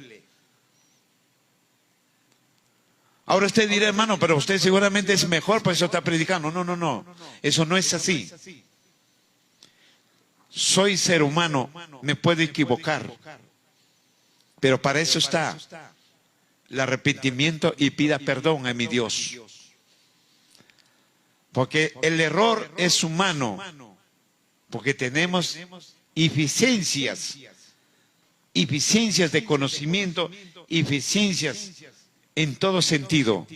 Ahora usted dirá, hermano, pero usted seguramente es mejor, por eso está predicando. No, no, no. Eso no es así. Soy ser humano, me puedo equivocar. Pero para eso está el arrepentimiento y pida perdón a mi Dios. Porque el error es humano. Porque tenemos eficiencias de conocimiento, eficiencias en todo sentido.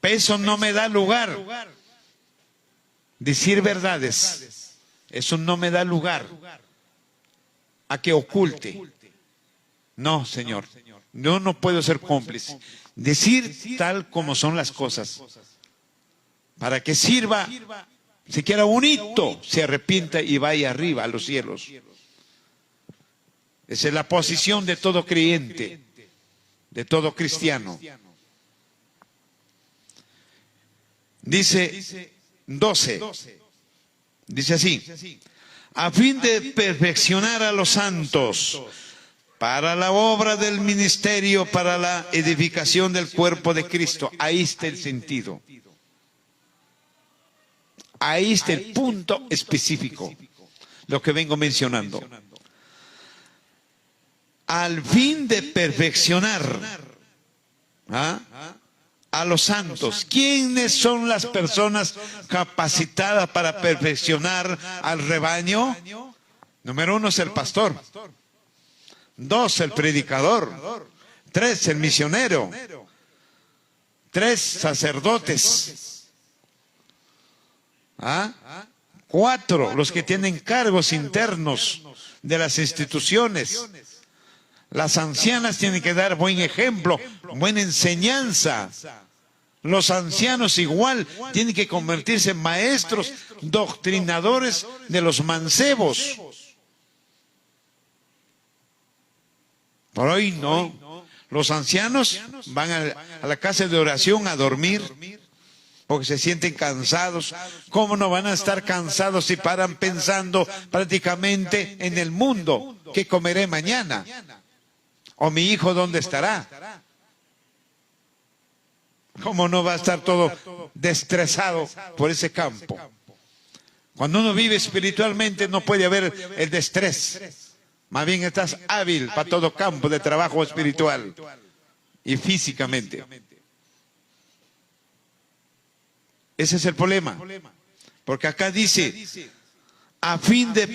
Pero eso no me da lugar decir verdades. Eso no me da lugar a que oculte. No, Señor, yo no puedo ser cómplice. Decir tal como son las cosas, para que sirva, siquiera un hito, se arrepienta y vaya arriba a los cielos. Esa es la posición de todo creyente, de todo cristiano. Dice 12, dice así: a fin de perfeccionar a los santos para la obra del ministerio, para la edificación del cuerpo de Cristo. Ahí está el sentido. Ahí está el punto específico, lo que vengo mencionando. Al fin de perfeccionar a los santos. ¿Quiénes son las personas capacitadas para perfeccionar al rebaño? Número 1 es el pastor. 2, el predicador. 3, el misionero. 3, sacerdotes. 4, los que tienen cargos internos de las instituciones. Las ancianas tienen que dar buen ejemplo, buena enseñanza. Los ancianos igual tienen que convertirse en maestros, doctrinadores de los mancebos. Por hoy no. Los ancianos van a la casa de oración a dormir porque se sienten cansados. ¿Cómo no van a estar cansados si paran pensando prácticamente en el mundo? ¿Qué comeré mañana? ¿O mi hijo dónde estará? ¿Cómo no va a estar todo destresado por ese campo? Cuando uno vive espiritualmente no puede haber el destrés. Más bien estás hábil para todo campo de trabajo espiritual y físicamente. Ese es el problema. Porque acá dice: a fin de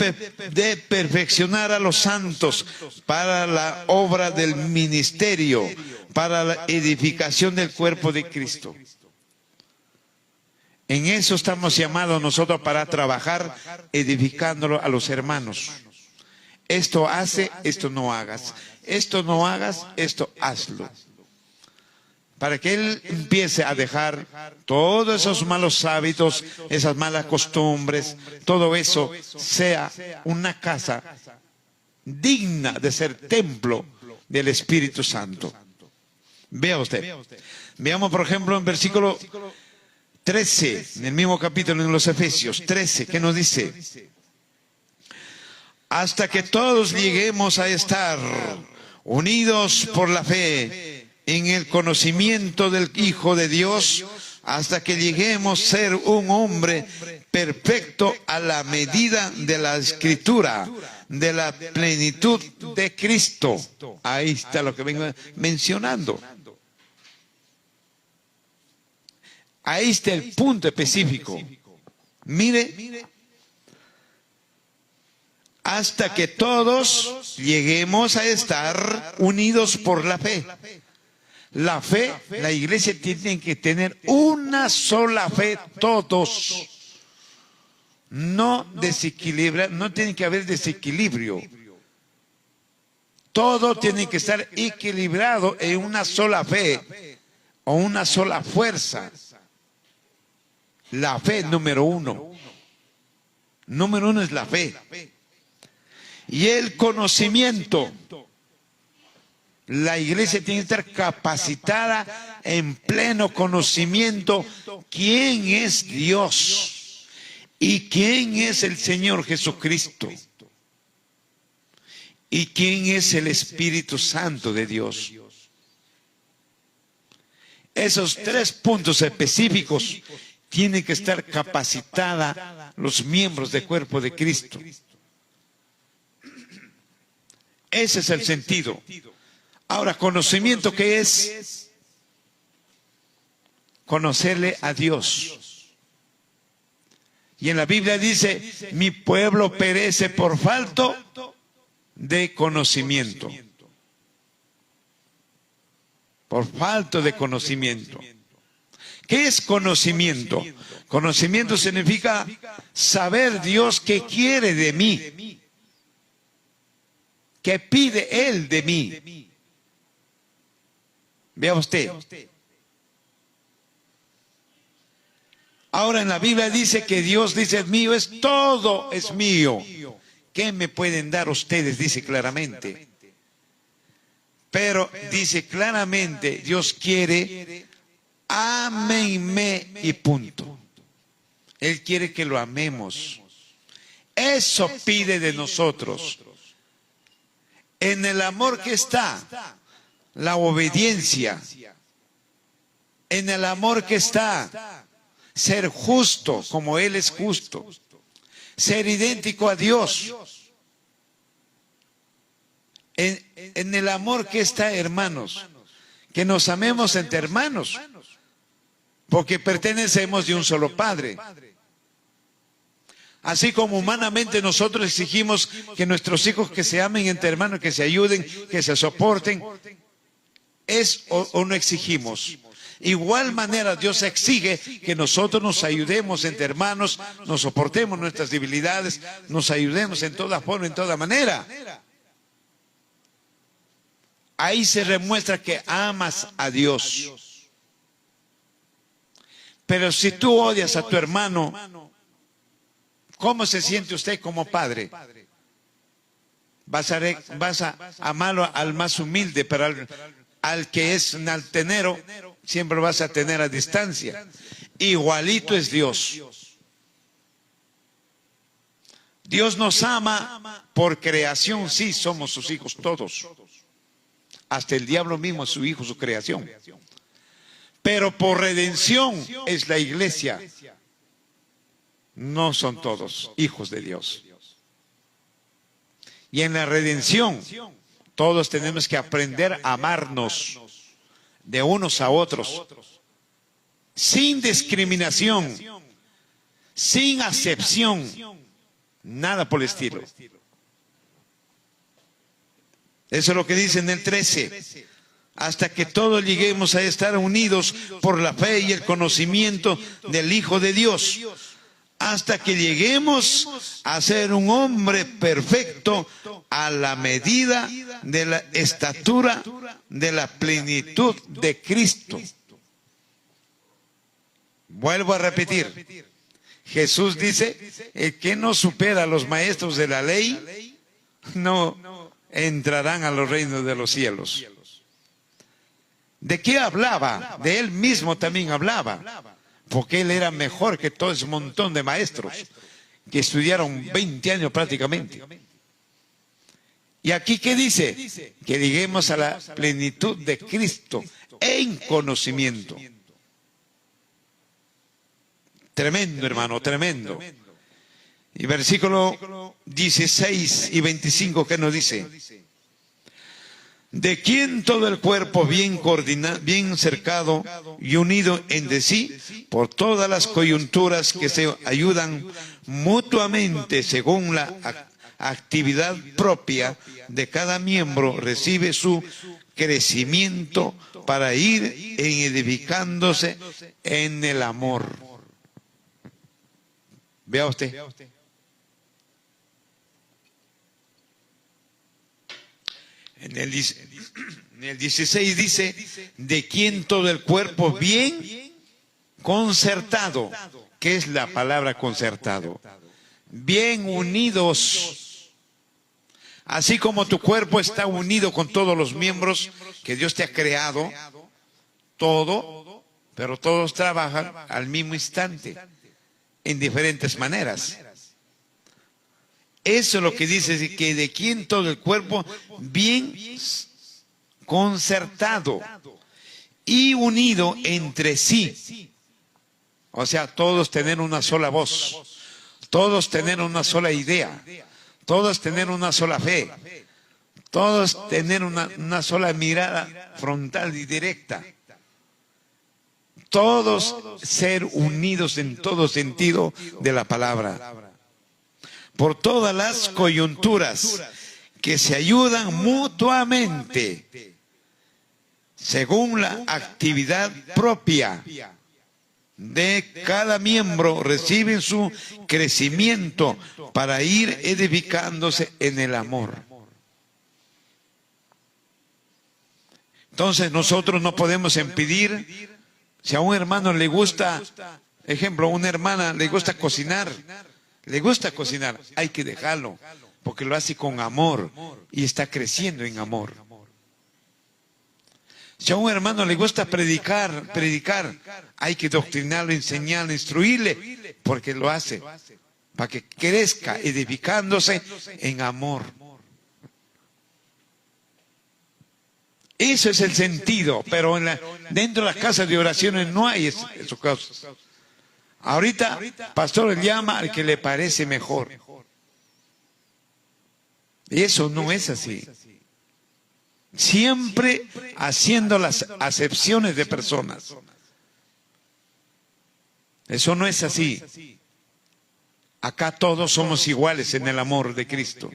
perfeccionar a los santos para la obra del ministerio, para la edificación del cuerpo de Cristo. En eso estamos llamados nosotros para trabajar, edificándolo a los hermanos. Esto hace, esto no hagas. Esto no hagas, esto hazlo. Para que él empiece a dejar todos esos malos hábitos, esas malas costumbres, todo eso sea una casa digna de ser templo del Espíritu Santo. Vea usted. Veamos, por ejemplo, en versículo 13, en el mismo capítulo, en los Efesios 13, ¿qué nos dice? Hasta que todos lleguemos a estar unidos por la fe en el conocimiento del Hijo de Dios, hasta que lleguemos a ser un hombre perfecto a la medida de la Escritura, de la plenitud de Cristo. Ahí está lo que vengo mencionando. Ahí está el punto específico. Mire, hasta que todos lleguemos a estar unidos por la fe. La fe, la iglesia tiene que tener una sola fe, todos. No desequilibra, no tiene que haber desequilibrio. Todo tiene que estar equilibrado en una sola fe o una sola fuerza. La fe número uno. Número uno es la fe. Y el conocimiento. La iglesia tiene que estar capacitada en pleno conocimiento quién es Dios y quién es el Señor Jesucristo y quién es el Espíritu Santo de Dios. Esos tres puntos específicos tienen que estar capacitada los miembros del cuerpo de Cristo. Ese es el sentido. Ahora, conocimiento, ¿qué es? Conocerle a Dios. Y en la Biblia dice, mi pueblo perece por falta de conocimiento. Por falta de conocimiento. ¿Qué es conocimiento? Conocimiento significa saber Dios qué quiere de mí. ¿Qué pide Él de mí? Vea usted. Ahora en la Biblia dice que Dios dice, mío es todo, es mío. ¿Qué me pueden dar ustedes? Dice claramente. Pero dice claramente, Dios quiere, ámenme y punto. Él quiere que lo amemos. Eso pide de nosotros. En el amor que está la obediencia. En el amor que está ser justo como Él es justo. Ser idéntico a Dios. En el amor que está, hermanos, que nos amemos entre hermanos, porque pertenecemos de un solo Padre. Así como humanamente nosotros exigimos que nuestros hijos que se amen entre hermanos, que se ayuden, que se soporten, ¿es o no exigimos? Igual manera Dios exige que nosotros nos ayudemos entre hermanos, nos soportemos nuestras debilidades, nos ayudemos en toda forma, en toda manera. Ahí se demuestra que amas a Dios. Pero si tú odias a tu hermano, ¿cómo se siente usted como padre? Vas a amarlo al más humilde, pero al que es un altanero, siempre lo vas a tener a distancia. Igualito es Dios. Dios nos ama por creación, sí, somos sus hijos todos. Hasta el diablo mismo es su hijo, su creación. Pero por redención es la iglesia. No son todos hijos de Dios. Y en la redención, todos tenemos que aprender a amarnos de unos a otros, sin discriminación, sin acepción, nada por el estilo. Eso es lo que dice en el 13. Hasta que todos lleguemos a estar unidos por la fe y el conocimiento del Hijo de Dios. Hasta que lleguemos a ser un hombre perfecto a la medida de la estatura de la plenitud de Cristo. Vuelvo a repetir. Jesús dice, el que no supera a los maestros de la ley, no entrarán a los reinos de los cielos. ¿De qué hablaba? De él mismo también hablaba. Porque él era mejor que todo ese montón de maestros que estudiaron 20 años prácticamente. Y aquí, ¿qué dice? Que lleguemos a la plenitud de Cristo en conocimiento. Tremendo, hermano, tremendo. Y versículo 16 y 25, ¿qué nos dice? De quien todo el cuerpo bien coordinado, bien cercado y unido entre sí por todas las coyunturas que se ayudan mutuamente según la actividad propia de cada miembro, recibe su crecimiento para ir edificándose en el amor. Vea usted. En el 16 dice, de quien todo el cuerpo bien concertado. ¿Qué es la palabra concertado? Bien unidos. Así como tu cuerpo está unido con todos los miembros que Dios te ha creado, todo, pero todos trabajan al mismo instante, en diferentes maneras. Eso es lo que dice, que de quien todo el cuerpo bien concertado y unido entre sí. O sea, todos tener una sola voz, todos tener una sola idea, todos tener una sola fe, todos tener una sola mirada frontal y directa. Todos ser unidos en todo sentido de la palabra. Por todas las coyunturas que se ayudan mutuamente según la actividad propia de cada miembro, reciben su crecimiento para ir edificándose en el amor. Entonces nosotros no podemos impedir, si a un hermano le gusta, ejemplo, a una hermana le gusta cocinar, hay que dejarlo, porque lo hace con amor y está creciendo en amor. Si a un hermano le gusta predicar, hay que doctrinarlo, enseñarlo, instruirle, porque lo hace para que crezca edificándose en amor. Eso es el sentido, pero dentro de las casas de oraciones no hay esos casos. Ahorita, pastor llama al que le parece mejor. Y eso no es así. Siempre haciendo las acepciones de personas. Eso no es así. Acá todos somos iguales en el amor de Cristo.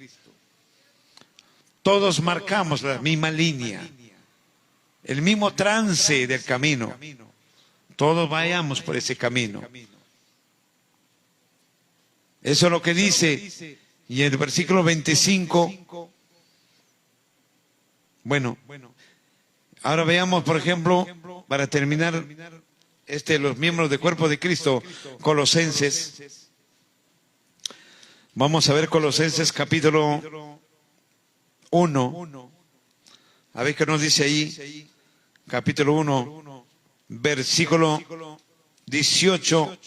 Todos marcamos la misma línea, el mismo trance del camino. Todos vayamos por ese camino. Eso es lo que dice. Y en el versículo 25, bueno, ahora veamos, por ejemplo, para terminar, los miembros del cuerpo de Cristo, Colosenses. Vamos a ver Colosenses capítulo 1. A ver qué nos dice ahí. Capítulo 1, versículo 18,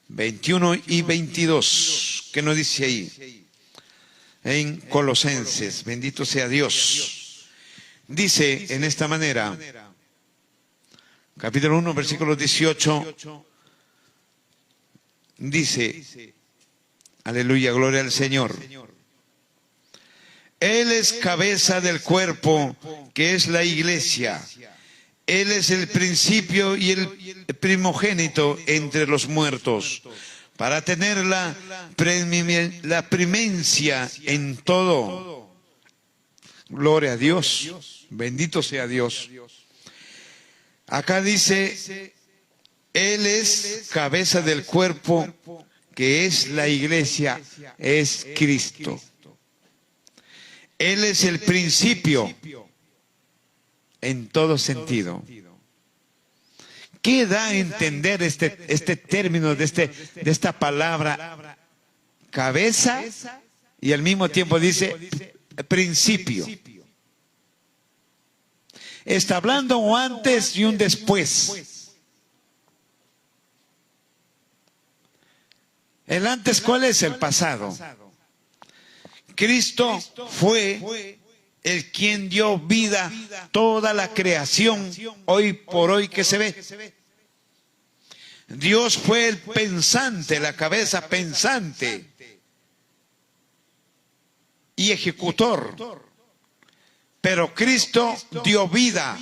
21 y 22. ¿Qué nos dice ahí? En Colosenses, bendito sea Dios. Dice en esta manera, capítulo 1, versículo 18, dice, aleluya, gloria al Señor. Él es cabeza del cuerpo, que es la iglesia. Él es el principio y el primogénito entre los muertos, para tener la primencia en todo. Gloria a Dios, bendito sea Dios. Acá dice, Él es cabeza del cuerpo, que es la iglesia, es Cristo. Él es el principio en todo sentido. ¿Qué da a entender este término de esta palabra cabeza? Y al mismo tiempo dice principio. Está hablando un antes y un después. El antes, ¿cuál es? El pasado. Cristo fue el quien dio vida a toda la creación hoy por hoy que se ve. Dios fue el pensante, la cabeza pensante y ejecutor. Pero Cristo dio vida,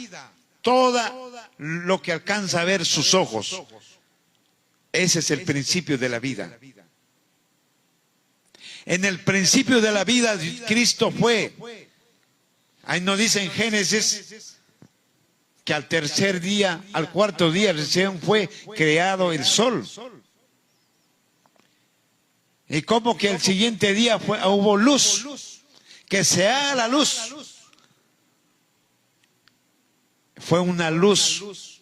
todo lo que alcanza a ver sus ojos. Ese es el principio de la vida. En el principio de la vida Cristo fue. Ahí nos dice en Génesis que al tercer día, al cuarto día recién fue creado el sol. Y como que el siguiente día hubo luz, que se haga la luz. Fue una luz.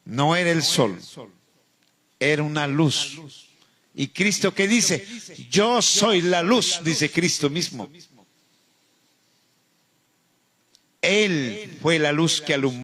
No era el sol, era una luz. Y Cristo, ¿qué dice? Yo soy la luz, dice Cristo mismo. Él fue la luz que alumbró.